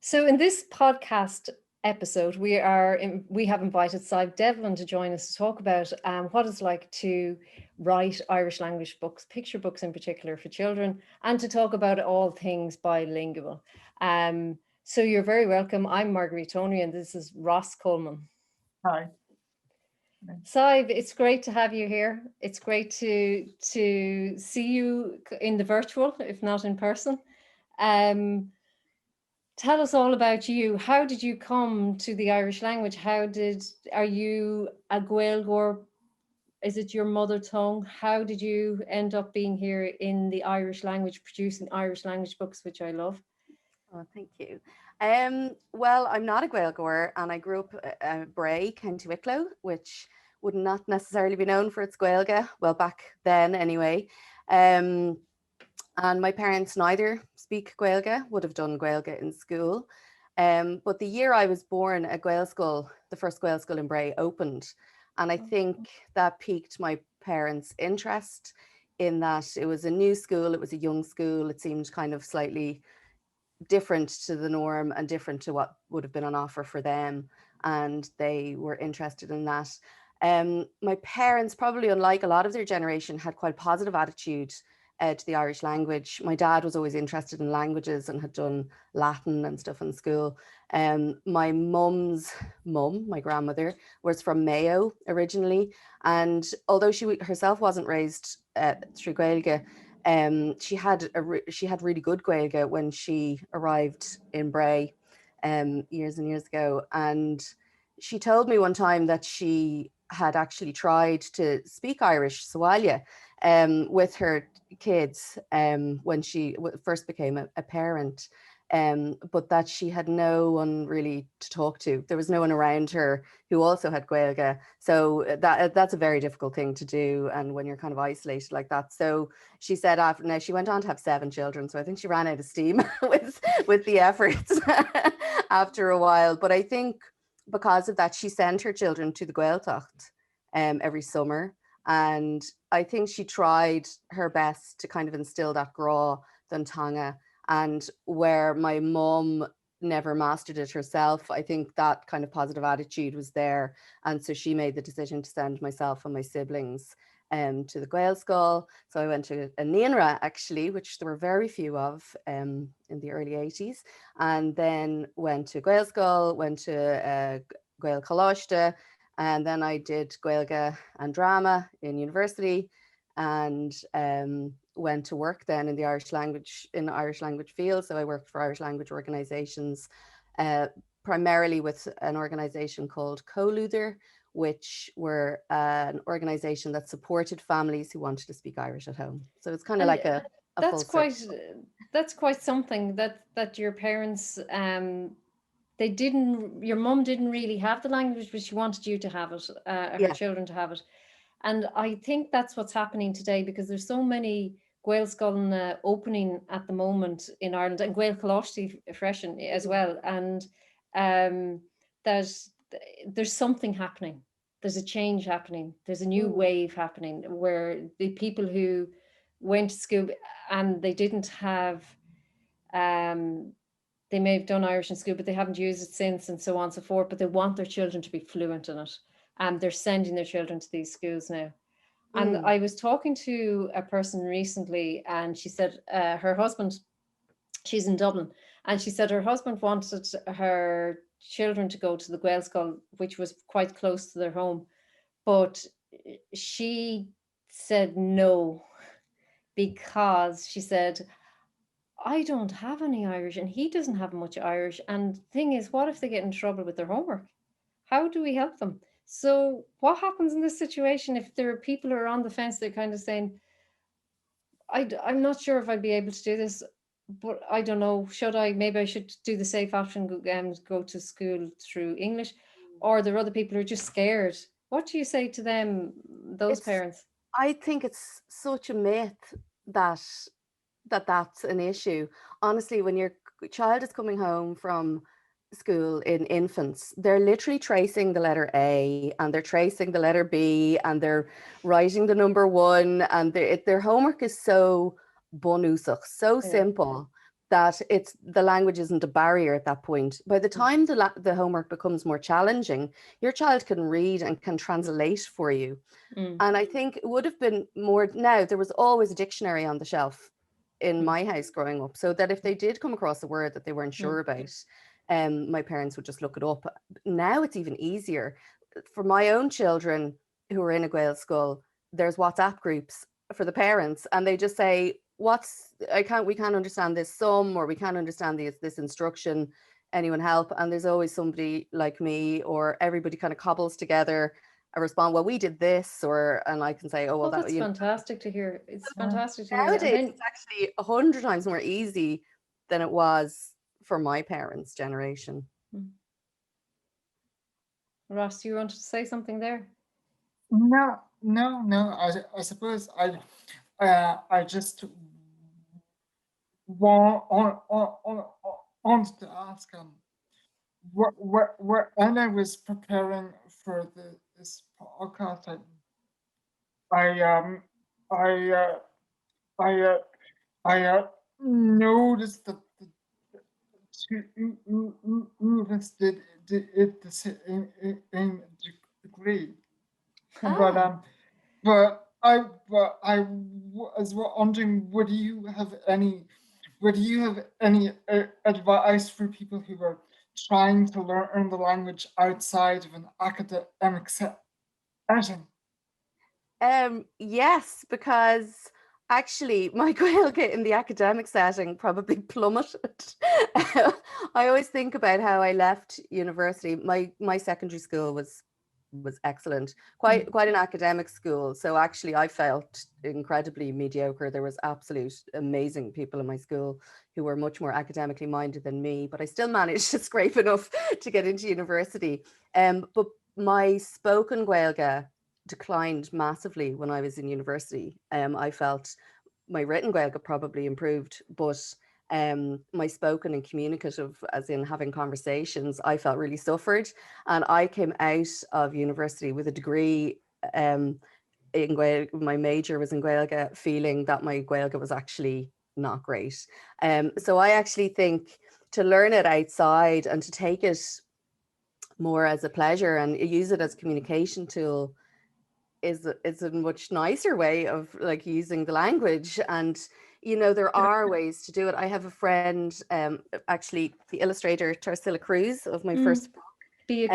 So in this podcast episode, we have invited Sadhbh Devlin to join us to talk about what it's like to write Irish language books, picture books in particular for children, and to talk about all things bilingual. So you're very welcome. I'm Marguerite Tony, and this is Ross Coleman. Hi. Sadhbh, it's great to have you here. It's great to see you in the virtual, if not in person. Tell us all about you. How did you come to the Irish language? Are you a Gaeilgeoir? Is it your mother tongue? How did you end up being here in the Irish language, producing Irish language books, which I love? Oh, thank you. Well, I'm not a Gaeilgeoir, and I grew up Bray, County Wicklow, which would not necessarily be known for its Gaeilge, well, back then anyway. And my parents neither speak Gaeilge, would have done Gaeilge in school. But the year I was born, a Gael school, the first Gael school in Bray, opened. And I think that piqued my parents' interest in that it was a new school, it was a young school, it seemed kind of slightly different to the norm and different to what would have been on offer for them. And they were interested in that. My parents, probably unlike a lot of their generation, had quite a positive attitude to the Irish language. My dad was always interested in languages and had done Latin and stuff in school. My mum's mum, my grandmother, was from Mayo originally. And although she herself wasn't raised through Gaeilge, she had really good Gaeilge when she arrived in Bray years and years ago. And she told me one time that she had actually tried to speak Irish, Sawalia, with her kids when she first became a parent, but that she had no one really to talk to. There was no one around her who also had Gaeilge. So that's a very difficult thing to do, and when you're kind of isolated like that. So she said now she went on to have 7 children, so I think she ran out of steam with the efforts after a while. But I think because of that, she sent her children to the Gaeltacht every summer. And I think she tried her best to kind of instill that gra dantanga. And where my mum never mastered it herself, I think that kind of positive attitude was there. And so she made the decision to send myself and my siblings to the Gael school. So I went to a Nianra, actually, which there were very few of in the early 80s. And then went to Gael school, went to Gael Coloschte, and then I did Gaeilge and drama in university, and went to work then in the Irish language field. So I worked for Irish language organisations, primarily with an organisation called Colúidir, which were an organisation that supported families who wanted to speak Irish at home. So it's kind of like a that's full that's quite something that your parents your mum didn't really have the language, but she wanted you to have it, her children to have it. And I think that's what's happening today, because there's so many Gael Scoilne opening at the moment in Ireland, and Gael Coloschte freshen as well. And there's something happening. There's a change happening. There's a new wave happening where the people who went to school and they didn't have they may have done Irish in school, but they haven't used it since, and so on and so forth. But they want their children to be fluent in it. And they're sending their children to these schools now. And I was talking to a person recently, and she said her husband, she's in Dublin, and she said her husband wanted her children to go to the Gael school, which was quite close to their home. But she said no, because she said, I don't have any Irish and he doesn't have much Irish. And the thing is, what if they get in trouble with their homework? How do we help them? So what happens in this situation if there are people who are on the fence, they're kind of saying, I'm not sure if I'd be able to do this, but I don't know, maybe I should do the safe option and go to school through English, or there are other people who are just scared. What do you say to them, those parents? I think it's such a myth that's an issue. Honestly, when your child is coming home from school in infants, they're literally tracing the letter A, and they're tracing the letter B, and they're writing the number 1, and their homework is so bonúsach, so simple, that the language isn't a barrier at that point. By the time the homework becomes more challenging, your child can read and can translate for you. And I think it would have been more, now there was always a dictionary on the shelf in my house growing up, so that if they did come across a word that they weren't sure about, my parents would just look it up. Now it's even easier. For my own children who are in a Gael school, there's WhatsApp groups for the parents, and they just say, we can't understand this sum, or we can't understand this instruction. Anyone help? And there's always somebody like me, or everybody kind of cobbles together a response. Well, we did this, and I can say, oh, well, that's fantastic to hear. It's fantastic to hear. Nowadays, it's actually 100 times more easy than it was for my parents' generation. Ross, you wanted to say something there? No. I suppose I just wanted to ask when I was preparing for this podcast, I noticed that the two of us did it the same in degree, but I was wondering, would you have any advice for people who are trying to learn the language outside of an academic setting? Yes, because actually my Gaeilge in the academic setting probably plummeted. I always think about how I left university. My secondary school was excellent, quite an academic school. So actually I felt incredibly mediocre. There was absolute amazing people in my school who were much more academically minded than me, but I still managed to scrape enough to get into university. But my spoken Gaeilge declined massively when I was in university. I felt my written Gaeilge probably improved, but my spoken and communicative, as in having conversations, I felt really suffered. And I came out of university with a degree in Gaeilge. My major was in Gaeilge, feeling that my Gaeilge was actually not great. So I actually think to learn it outside and to take it more as a pleasure and use it as a communication tool is a much nicer way of like using the language. And there are ways to do it. I have a friend, actually the illustrator Tarsila Cruz of my first book, is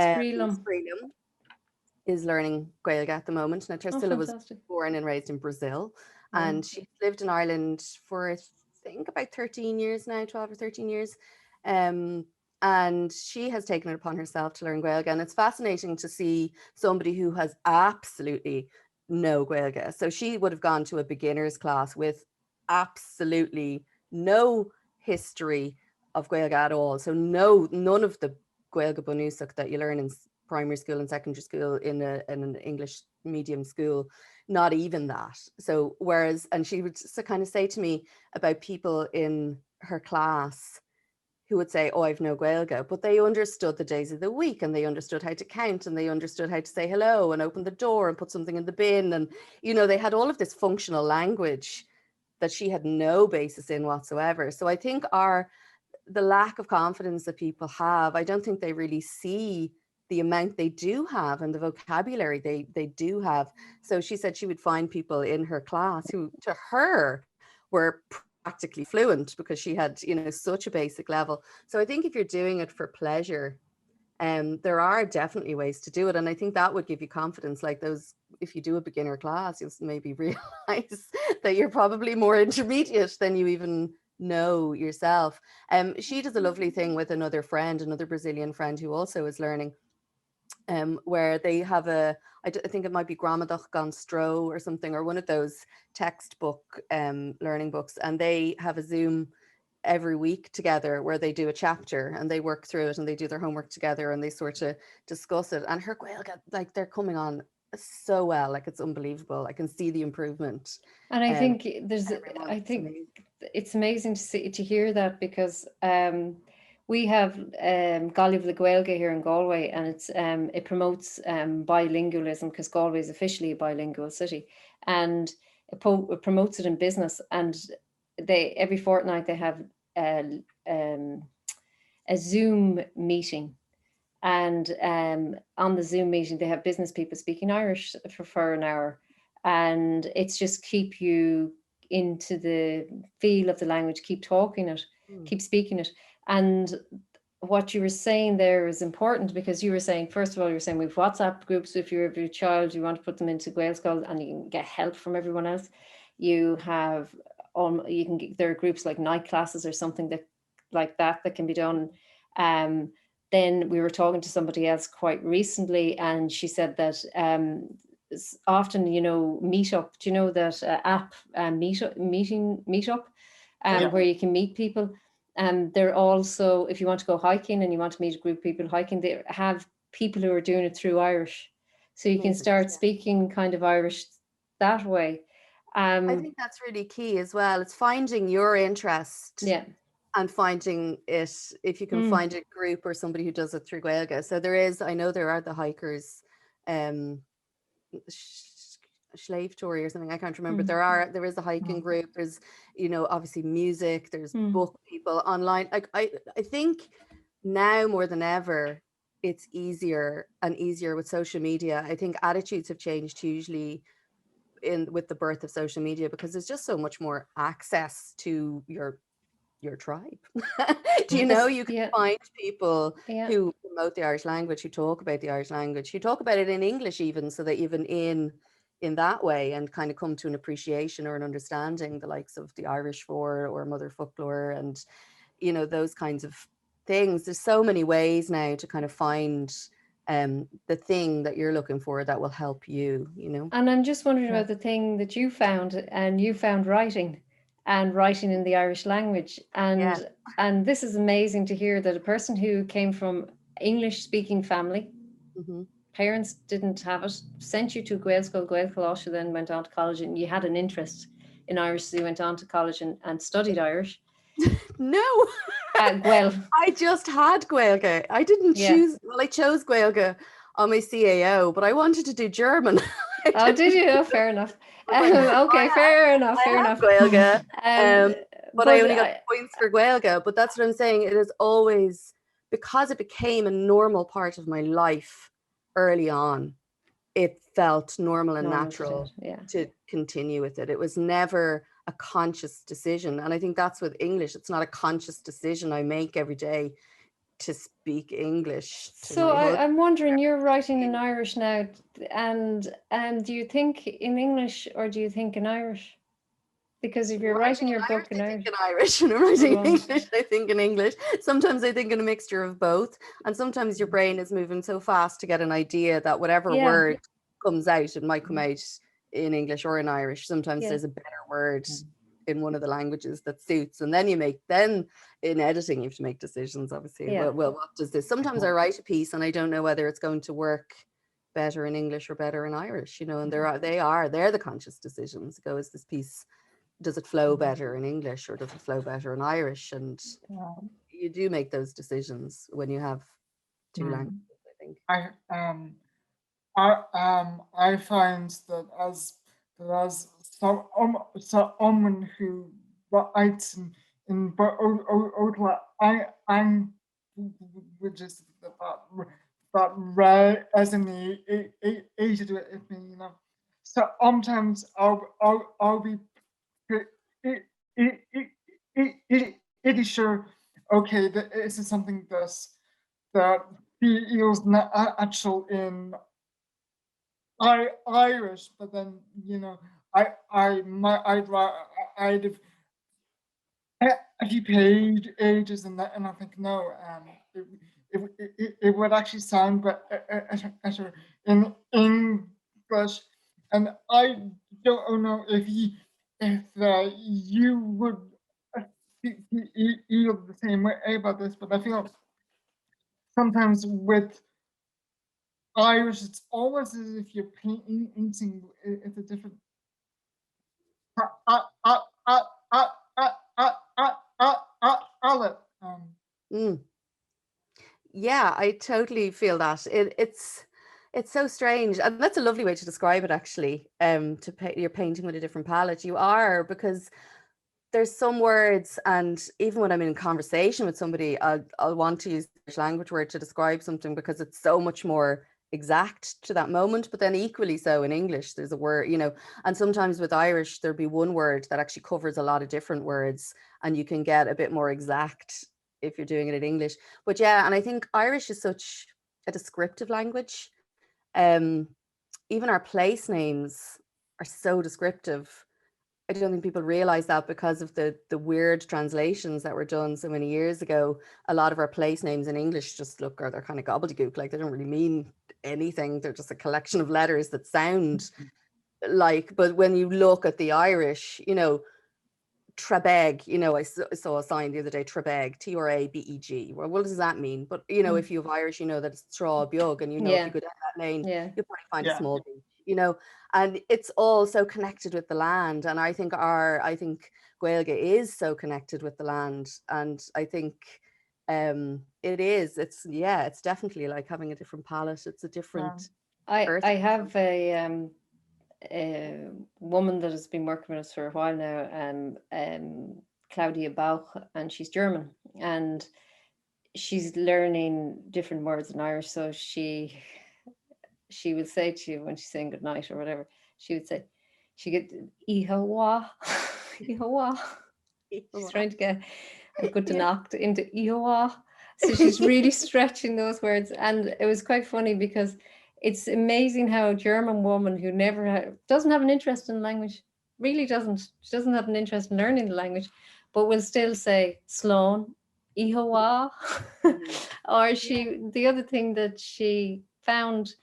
learning Gaeilge at the moment. Now Tarsila was born and raised in Brazil, and she's lived in Ireland for I think about 13 years now, 12 or 13 years. And she has taken it upon herself to learn Gaeilge. And it's fascinating to see somebody who has absolutely no Gaeilge. So she would have gone to a beginner's class with absolutely no history of Gaeilge at all. So none of the Gaeilge Bunúsach that you learn in primary school and secondary school in an English medium school, not even that. So and she would kind of say to me about people in her class who would say, oh, I've no Gaeilge, but they understood the days of the week, and they understood how to count, and they understood how to say hello and open the door and put something in the bin. And, they had all of this functional language that she had no basis in whatsoever. So I think the lack of confidence that people have, I don't think they really see the amount they do have and the vocabulary they do have. So she said she would find people in her class who, to her, were practically fluent because she had, such a basic level. So I think if you're doing it for pleasure, there are definitely ways to do it. And I think that would give you confidence, like those, if you do a beginner class, you'll maybe realize that you're probably more intermediate than you even know yourself. She does a lovely thing with another Brazilian friend who also is learning, where they have I think it might be Gramadach gan Stro or something, or one of those textbook learning books, and they have a Zoom every week together where they do a chapter and they work through it and they do their homework together and they sort of discuss it. And her Gaeilge, like, they're coming on so well, like it's unbelievable. I can see the improvement. And I think it's amazing to hear that, because we have Galway le Gaeilge here in Galway, and it promotes bilingualism, because Galway is officially a bilingual city, and it promotes it in business. And every fortnight they have a Zoom meeting, and on the Zoom meeting they have business people speaking Irish for an hour, and it's just keep you into the feel of the language, keep talking it, keep speaking it. And what you were saying there is important, because you were saying, first of all, you were saying we've WhatsApp groups. If you're your child, you want to put them into Gaelscoil and you can get help from everyone else. You have there are groups like night classes or something that can be done. Then we were talking to somebody else quite recently, and she said that often, Meetup. Do you know that app, Meetup, where you can meet people? And they're also, if you want to go hiking and you want to meet a group of people hiking, they have people who are doing it through Irish, so you can start speaking kind of Irish that way. I think that's really key as well. It's finding your interest. And finding it, if you can find a group or somebody who does it through Gaeilge. So I know there are the hikers, Slave Tory or something, I can't remember. There is a hiking group, there's obviously music, there's book people online. Like I think now more than ever it's easier and easier with social media. I think attitudes have changed hugely with the birth of social media, because there's just so much more access to your tribe. You can find people who promote the Irish language, who talk about the Irish language, who talk about it in English even, so that even in that way, and kind of come to an appreciation or an understanding, the likes of the Irish for or Mother Folklore, and those kinds of things. There's so many ways now to kind of find the thing that you're looking for that will help you. And I'm just wondering about the thing that you found, and you found writing in the Irish language, and this is amazing to hear, that a person who came from English speaking family, parents didn't have it, sent you to Gaelscoil, then went on to college, and you had an interest in Irish, so you went on to college and studied Irish. No. Well, I just had Gaeilge. I didn't choose. Well, I chose Gaeilge on my CAO, but I wanted to do German. Oh, did you? Oh, fair enough. Okay, fair enough. Gaeilge, but I only got points for Gaeilge. But that's what I'm saying. It is always, because it became a normal part of my life early on, it felt normal and natural to continue with it. It was never a conscious decision. And I think that's with English. It's not a conscious decision I make every day to speak English. So I'm wondering, you're writing in Irish now, and do you think in English or do you think in Irish? Because if you're writing your book in Irish, and I'm writing in English, I think in English. Sometimes I think in a mixture of both, and sometimes your brain is moving so fast to get an idea that whatever word comes out, it might come out in English or in Irish. Sometimes there's a better word in one of the languages that suits, and then in editing you have to make decisions, obviously. Well, what does this? Sometimes I write a piece and I don't know whether it's going to work better in English or better in Irish, and they're the conscious decisions. Is this piece, does it flow better in English or does it flow better in Irish? And you do make those decisions when you have two languages, I think. I find that as someone who writes in both languages, that resonated with me, So sometimes I'll be pretty sure, okay, this is something that feels natural in Irish, but then I'd have pages and that, and I think no, it would actually sound better in English, and I don't know if you would feel the same way about this, but I feel sometimes with Irish, it's almost as if you're painting it's a different palette. Yeah, I totally feel that. It's so strange, and that's a lovely way to describe it, actually. You're painting with a different palette. You are, because there's some words, and even when I'm in conversation with somebody, I'll want to use the English language word to describe something because it's so much more exact to that moment. But then equally so in English, there's a word, you know, and sometimes with Irish, there'll be one word that actually covers a lot of different words, and you can get a bit more exact if you're doing it in English. But yeah, and I think Irish is such a descriptive language. Even our place names are so descriptive. I don't think people realize that because of the weird translations that were done so many years ago. A lot of our place names in English just look, or they're kind of gobbledygook, like they don't really mean anything. They're just a collection of letters that sound like, but when you look at the Irish, you know, Trebeg, you know, I saw a sign the other day, Trebeg, Trabeg. Well, what does that mean? But, you know, if you have Irish, you know that it's Trabeg, and you know, if you go down that lane, you'll probably find a small beach, you know, and it's all so connected with the land. And I think Gaeilge is so connected with the land. And I think it's definitely like having a different palette. It's a different I have a woman that has been working with us for a while now, Claudia Bauch, and she's German, and she's learning different words in Irish. So she would say to you when she's saying good night or whatever, she would say, she get ihawa, ihawa. She's trying to get a good to knock into ihawa. So she's really stretching those words, and it was quite funny because it's amazing how a German woman who doesn't have an interest in language, really doesn't. She doesn't have an interest in learning the language, but will still say Sloan, Ihawa. Or the other thing that she found,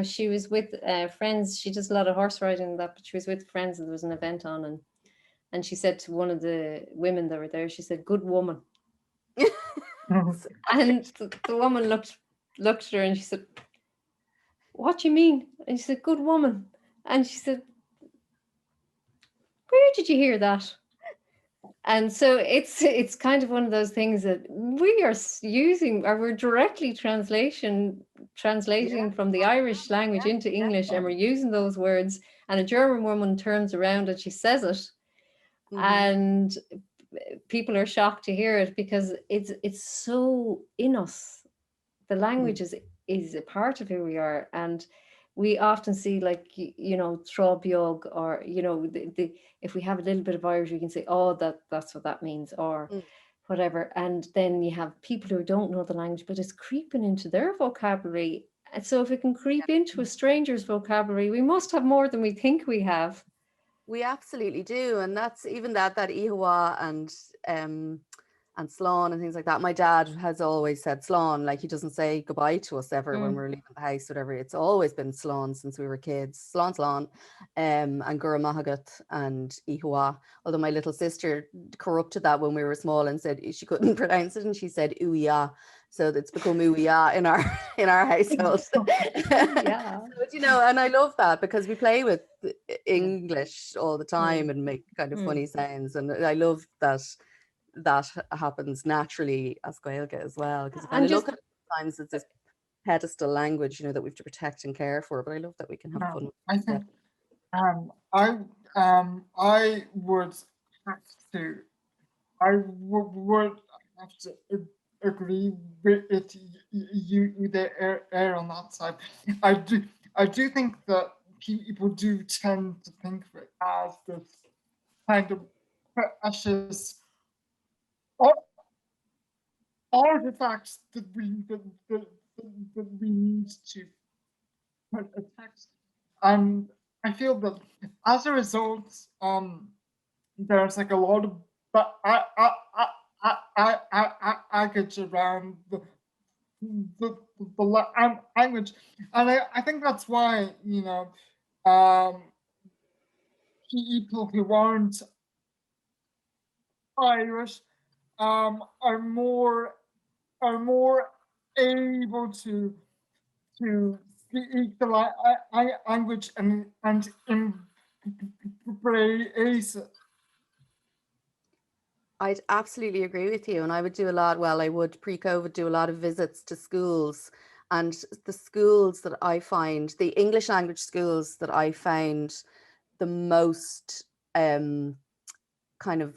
she was with friends. She does a lot of horse riding and that, but she was with friends and there was an event on, and she said to one of the women that were there, she said, "Good woman." And the woman looked at her and she said, "What do you mean?" And she said, "Good woman." And she said, "Where did you hear that?" And so it's kind of one of those things that we are using, or we're directly translating from the Irish language into English, and we're using those words, and a German woman turns around and she says it, and people are shocked to hear it because it's so in us. The language is a part of who we are, and we often see, like, you know, Trábheag, or, you know, if we have a little bit of Irish, we can say, "Oh, that's what that means," or whatever. And then you have people who don't know the language, but it's creeping into their vocabulary. And so if it can creep into a stranger's vocabulary, we must have more than we think we have. We absolutely do. And that's even that Ihawa and slán and things like that. My dad has always said slán, like he doesn't say goodbye to us ever when we're leaving the house, whatever. It's always been slán since we were kids. Slán, and Gura Mahagat and Ihawa. Although my little sister corrupted that when we were small and said she couldn't pronounce it, and she said uia. So it's become uia in our household. Yeah. But, you know, and I love that because we play with English all the time and make kind of funny sounds, and I love that happens naturally as Gaeilge as well, because kind of look at it sometimes it's this pedestal language, you know, that we have to protect and care for, but I love that we can have fun with I think I would have to agree with you there on that side. I do think that people do tend to think of it as this kind of precious artifacts that we need to protect. And I feel that as a result, there's like a lot of baggage around the language, and I think that's why, you know, people who aren't Irish are more able to speak the language and embrace it. I'd absolutely agree with you, and I would do a lot. Well, I would pre-COVID do a lot of visits to schools, and the schools that I find, the English language schools that I found the most kind of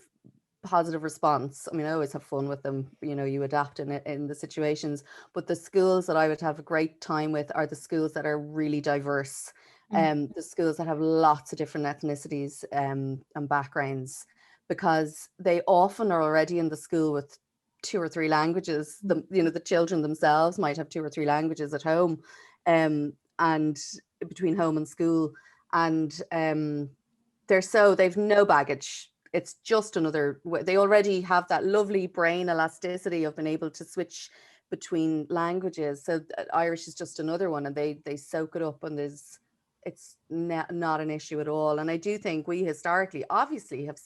positive response. I mean, I always have fun with them. You know, you adapt in the situations. But the schools that I would have a great time with are the schools that are really diverse. The schools that have lots of different ethnicities and backgrounds, because they often are already in the school with 2 or 3 languages. The children themselves might have 2 or 3 languages at home, and between home and school, and they've no baggage. It's just another, they already have that lovely brain elasticity of being able to switch between languages. So Irish is just another one, and they soak it up, and it's not an issue at all. And I do think we historically obviously have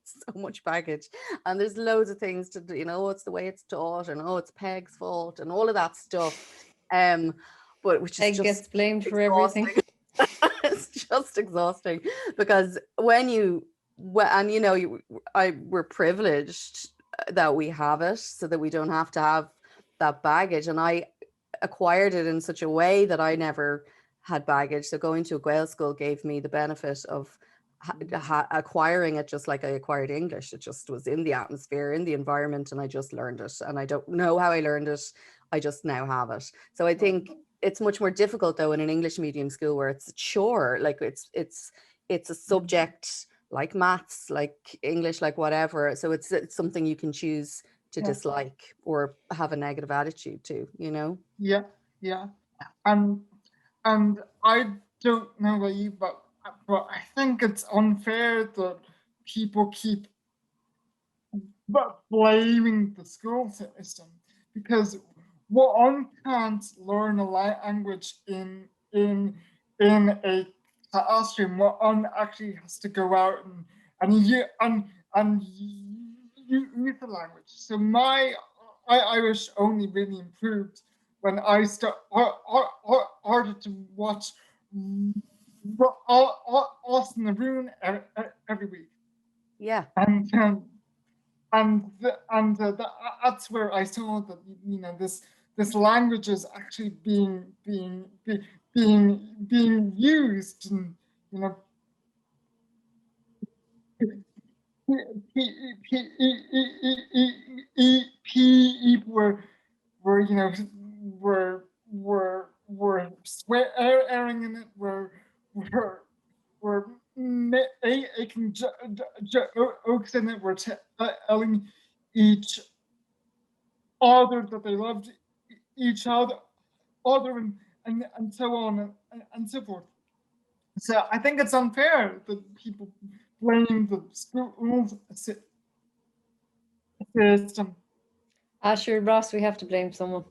so much baggage, and there's loads of things to do, it's the way it's taught, and it's Peg's fault and all of that stuff, but which is Peg just gets blamed for exhausting. everything. It's just exhausting, because we're privileged that we have it, so that we don't have to have that baggage. And I acquired it in such a way that I never had baggage. So going to a Gael school gave me the benefit of acquiring it just like I acquired English. It just was in the atmosphere, in the environment, and I just learned it. And I don't know how I learned it. I just now have it. So I think it's much more difficult though in an English medium school, where it's a chore, like it's a subject like maths, like English, like whatever. So it's something you can choose to dislike or have a negative attitude to, Yeah. And I don't know about you, but I think it's unfair that people keep blaming the school system, because one can't learn a language in a classroom. One actually has to go out and use the language. So my Irish only really improved when I started to watch Austin Naroon every week. Yeah. And that's where I saw that this language is actually being used, and people were swearing in it, were making jokes in it, were telling each other that they loved each other, and so on and so forth. So I think it's unfair that people blame the school system. Sure, Ross, we have to blame someone.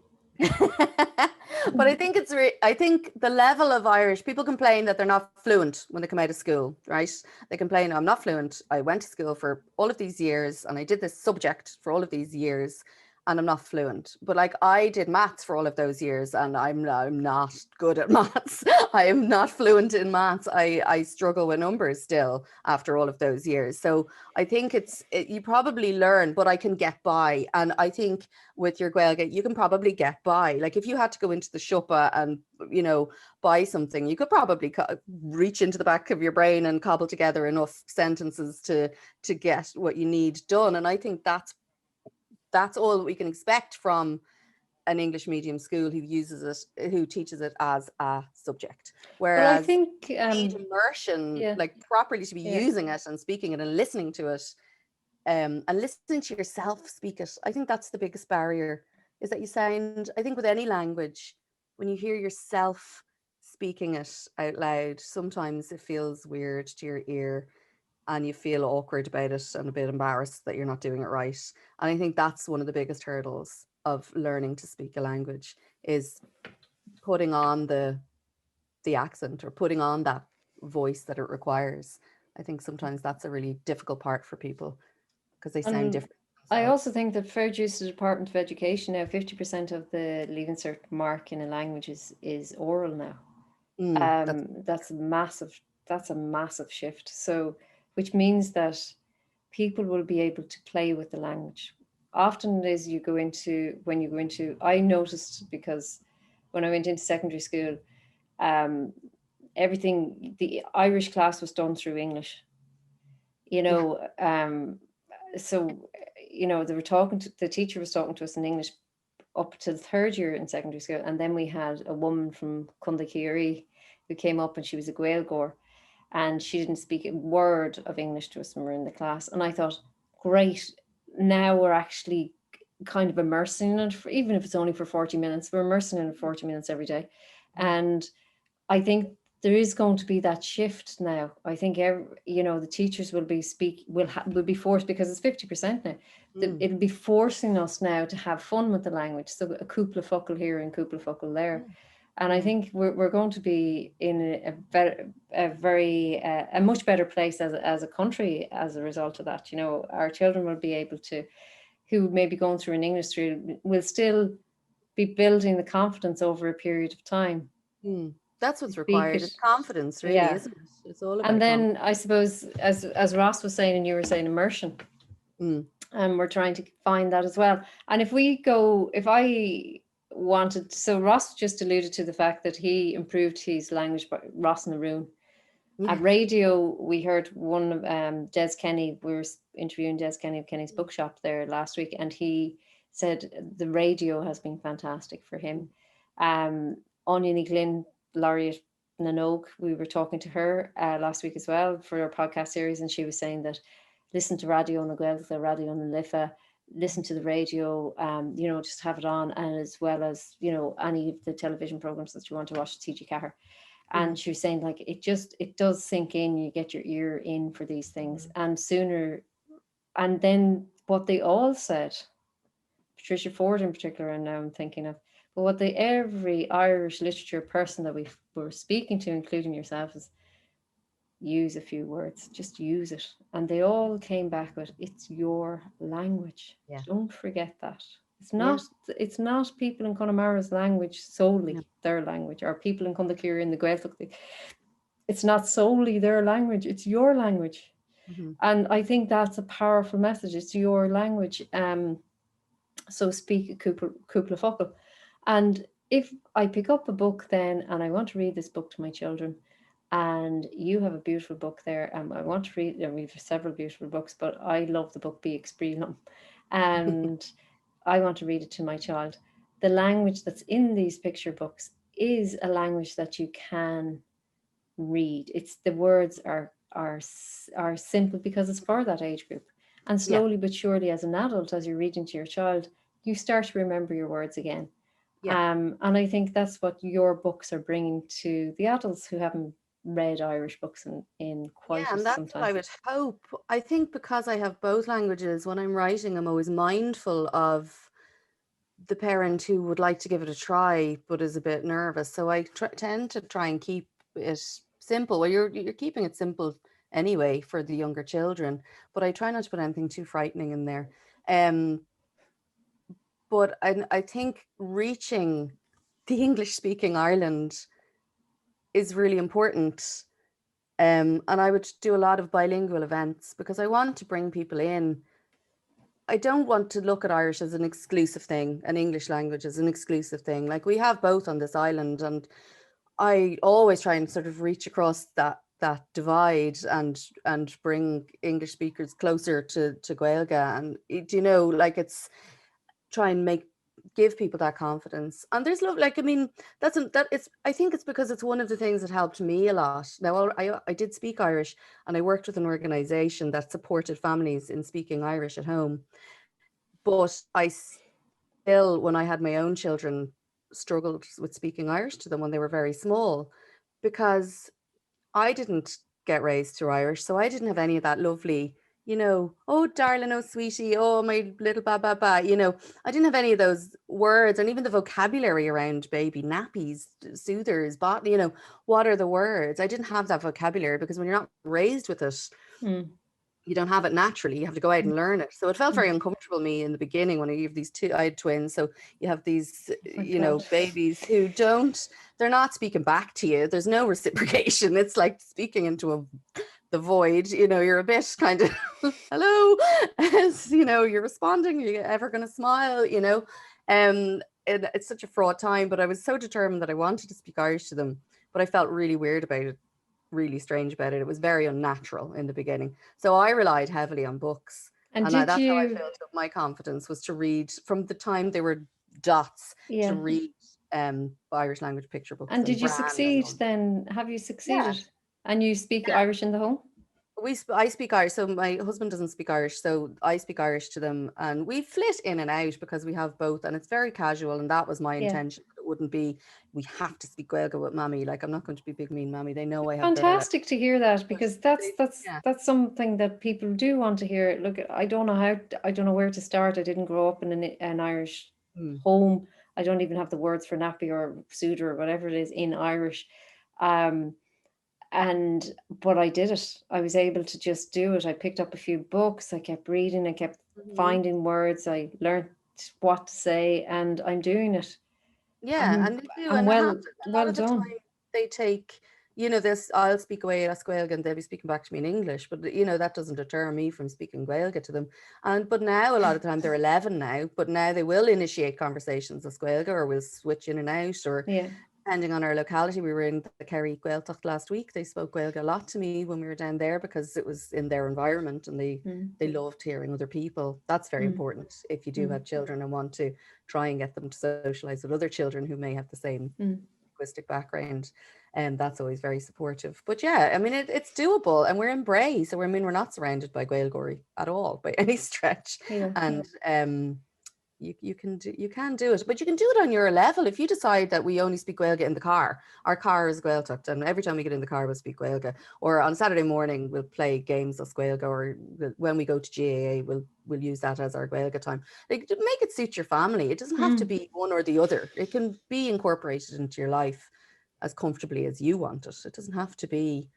But I think I think the level of Irish, people complain that they're not fluent when they come out of school, right? They complain, I'm not fluent. I went to school for all of these years and I did this subject for all of these years and I'm not fluent. But like, I did maths for all of those years and I'm not good at maths. I am not fluent in maths. I struggle with numbers still after all of those years. So I think you probably learn, but I can get by. And I think with your Gaeilge, you can probably get by. Like if you had to go into the shoppa and, buy something, you could probably reach into the back of your brain and cobble together enough sentences to get what you need done. And I think that's all that we can expect from an English medium school who teaches it as a subject. Whereas I think you need immersion, like properly to be using it and speaking it and listening to it, and listening to yourself speak it. I think that's the biggest barrier, is that you sound, I think with any language, when you hear yourself speaking it out loud, sometimes it feels weird to your ear and you feel awkward about it and a bit embarrassed that you're not doing it right. And I think that's one of the biggest hurdles of learning to speak a language, is putting on the accent or putting on that voice that it requires. I think sometimes that's a really difficult part for people because they sound different. I also think that fair dues to the Department of Education now, 50% of the Leaving Cert mark in a language is oral now. That's a massive shift. So, which means that people will be able to play with the language. Often as when you go into, I noticed, because when I went into secondary school, the Irish class was done through English. so, they were the teacher was talking to us in English up to the third year in secondary school. And then we had a woman from Cundakiri who came up, and she was a Gaeilgeoir, and she didn't speak a word of English to us when we were in the class. And I thought, great, now we're actually kind of immersing in it, even if it's only for 40 minutes, we're immersing in it 40 minutes every day. And I think there is going to be that shift now. I think the teachers will be will be forced, because it's 50% now. It'll be forcing us now to have fun with the language. So a cúpla focal here and cúpla focal there. And I think we're going to be in a much better place as a country as a result of that. Our children will be able to, who may be going through an English stream, will still be building the confidence over a period of time. That's what's required. It's confidence, really, isn't it? It's all about. And then confidence. I suppose, as Ross was saying, and you were saying, immersion. And we're trying to find that as well. And so Ross just alluded to the fact that he improved his language, by Ross and Arun. At radio, we heard one of Des Kenny, we were interviewing Des Kenny of Kenny's Bookshop there last week, and he said the radio has been fantastic for him. Onion Glynn, laureate Nanoke, we were talking to her last week as well for our podcast series, and she was saying that listen to radio on the Gaelta, radio on the Lifa, listen to the radio, just have it on, and as well as, any of the television programs that you want to watch, TG Cahir. And she was saying, like, it does sink in, you get your ear in for these things. And and then what they all said, Patricia Ford in particular, and now I'm thinking of, but every Irish literature person that we were speaking to, including yourself, is use a few words, just use it. And they all came back with, it's your language. Don't forget that. It's not people in Connemara's language solely, their language, or people in Cundakiri in the Gaeltacht. It's not solely their language, it's your language. And I think that's a powerful message. It's your language. So speak cúpla focal. And if I pick up a book then, and I want to read this book to my children, and you have a beautiful book there, I want to read, we have several beautiful books, but I love the book Be Exprílum, and I want to read it to my child. The language that's in these picture books is a language that you can read. It's the words are simple because it's for that age group. And slowly but surely, as an adult, as you're reading to your child, you start to remember your words again. And I think that's what your books are bringing to the adults who haven't read Irish books in quite some time. And that's what I would hope. I think because I have both languages, when I'm writing, I'm always mindful of the parent who would like to give it a try but is a bit nervous. So I tend to try and keep it simple. Well, you're keeping it simple anyway for the younger children, but I try not to put anything too frightening in there. But I think reaching the English-speaking Ireland is really important. And I would do a lot of bilingual events because I want to bring people in. I don't want to look at Irish as an exclusive thing, and English language as an exclusive thing. Like, we have both on this island, and I always try and sort of reach across that divide and bring English speakers closer to Gaeilge, and it's try and give people that confidence. And there's love, like, I mean, I think it's because it's one of the things that helped me a lot. Now, I did speak Irish, and I worked with an organization that supported families in speaking Irish at home. But I still, when I had my own children, struggled with speaking Irish to them when they were very small, because I didn't get raised through Irish. So I didn't have any of that lovely, oh, darling, oh, sweetie, oh, my little ba. I didn't have any of those words, and even the vocabulary around baby nappies, soothers, what are the words? I didn't have that vocabulary because when you're not raised with it, you don't have it naturally. You have to go out and learn it. So it felt very uncomfortable to me in the beginning when I have these I had twins. So you have these, babies who they're not speaking back to you. There's no reciprocation. It's like speaking into the void. You're a bit kind of, hello, as you're responding. Are you ever going to smile? And it's such a fraught time, but I was so determined that I wanted to speak Irish to them, but I felt really weird about it. Really strange about it. It was very unnatural in the beginning. So I relied heavily on books. And that's did how I you, built up my confidence, was to read from the time they were dots, yeah. to read Irish language picture books And and did you Bran and succeed then? Have you yeah, succeeded? And you speak yeah. Irish in the home? I speak Irish, so my husband doesn't speak Irish, so I speak Irish to them, and we flit in and out because we have both, and it's very casual, and that was my Yeah. intention. It wouldn't be, we have to speak Gaeilge with Mammy. Like, I'm not going to be big mean Mammy. They know I have better Fantastic to hear that, because that's yeah. something that people do want to hear. Look, I don't know where to start. I didn't grow up in an Irish home. I don't even have the words for nappy or suitor or whatever it is in Irish. But I did it. I was able to just do it. I picked up a few books. I kept reading. I kept finding words. I learned what to say, and I'm doing it. Yeah, and they do, And and well a lot of the done. time they take, this, I'll speak away as Gaeilge and they'll be speaking back to me in English, but that doesn't deter me from speaking Gaeilge to them. But now a lot of the time, they're 11 now, but now they will initiate conversations as Gaeilge, or we'll switch in and out, or depending on our locality. We were in the Kerry Gaeltacht last week. They spoke Gaeilge a lot to me when we were down there, because it was in their environment, and they loved hearing other people. That's very important if you do have children and want to try and get them to socialize with other children who may have the same linguistic background. And that's always very supportive. But yeah, I mean, it's doable, and we're in Bray, so we're not surrounded by Gaeilgeoirí at all by any stretch. And you can do it, but you can do it on your level. If you decide that we only speak Gaeilge in the car, our car is Gaeltacht, and every time we get in the car we'll speak Gaeilge, or on Saturday morning we'll play games as Gaeilge, or when we go to GAA we'll use that as our Gaeilge time. Like, make it suit your family. It doesn't have to be one or the other. It can be incorporated into your life as comfortably as you want it. It doesn't have to be,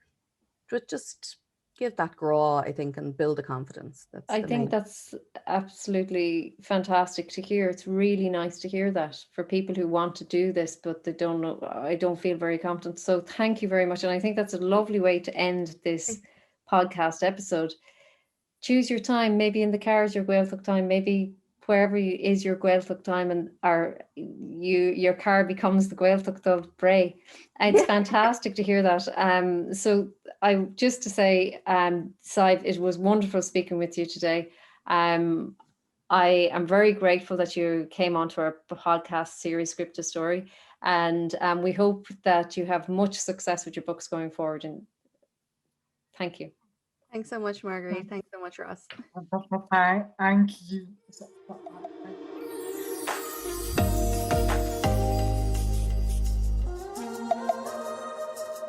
but just give that graw, I think, and build a confidence. I think that's absolutely fantastic to hear. It's really nice to hear that for people who want to do this, but they don't know. I don't feel very confident. So thank you very much. And I think that's a lovely way to end this podcast episode. Choose your time. Maybe in the car is your Gaeltacht time. Maybe wherever is your Gaeltacht time, and your car becomes the Gaeltacht of Bray. It's fantastic to hear that. So I just to say, Sadhbh, it was wonderful speaking with you today. I am very grateful that you came onto our podcast series, Script a Story, and we hope that you have much success with your books going forward. And thank you. Thanks so much, Marguerite. Thanks so much, Ross. Thank you.